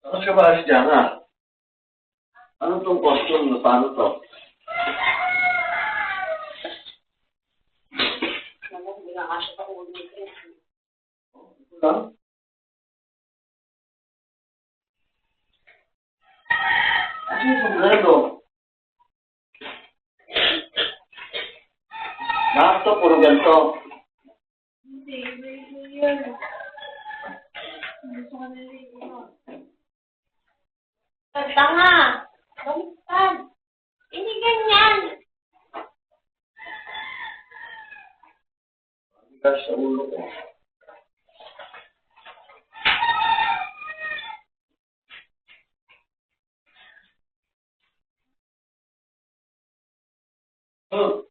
Ano siya ba si Jana? Ano tong costume na paano to? Hindi nga kasi pa ulo nito. Ito lang? Ano yung sombrero? Lahat to, puro ganito. Hindi, may yan. Gusto ka naliligo. Tanga! Baliktad! Hindi ganyan! Bigas sa ulo ko. Oh.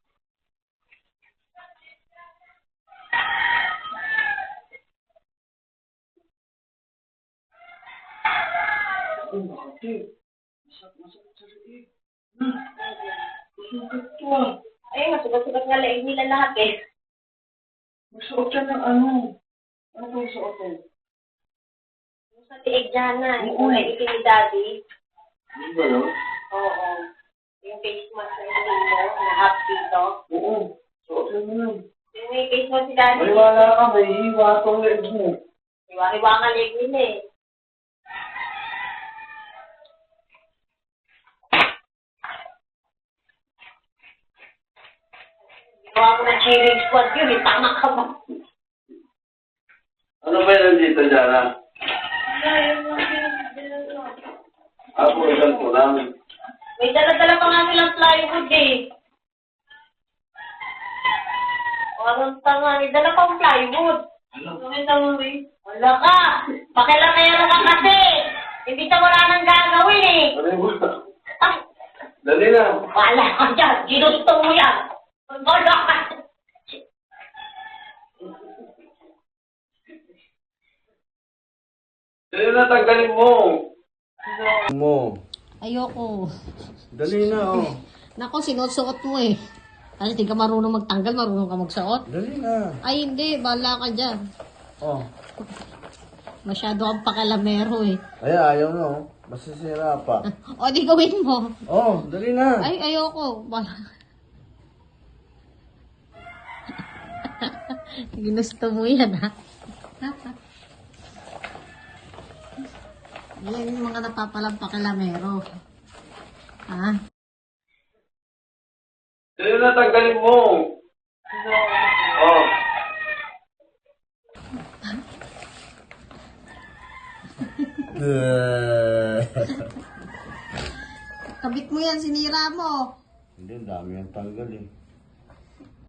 Oh, bakit? Masakit sa liig. Masakit to ah. Ay, masugat-sugat nga laig nila lahat eh. Magsuot ka ng ano? Ano ba yung suotin? Yung sa liig dyan na, Oo. yung naikin ni Daddy. Ano ba yun? Oo. Yung face mask na initin mo, na half dito. Oo. Suotin mo yun. Yung may face mask si Daddy. Maniwala ka, may hiwa tong leeg mo. Hiwa-hiwa nga laig nila eh. Ginawa ko ng cheering squad yun, tama ka ba? Ano ba yun dito, Jana? Ako, isang ko lang. May dala-dala pa nga silang plywood eh. Parang tanga, may dala pang plywood. Wala ka! Pakilamero ka kasi! Hindi ka wala nang gagawin eh! Ano yung ba? Ay! Dali na. Wala ka dyan! Ginusto mo yan! Wala ka! Dali na, tanggalin mo. Mo. Ayoko. Dali na, oh. Nako, sinuot-suot mo eh. Kasi di ka marunong magtanggal, marunong ka magsuot. Dali na. Ay, hindi. Bahala ka dyan. Oh. Masyado kang pakalamero eh. Ay, ayaw na, oh. Masisira pa. O, di gawin mo. Oh, dali na. Ay, ayoko. Bahala. Ginusto mo yan, ha? Yan yung mga napapalang pakalamero. Ha? Dali na, tanggalin mo. Oh. Kabit mo yan, sinira mo. Hindi, dami yung tanggal eh.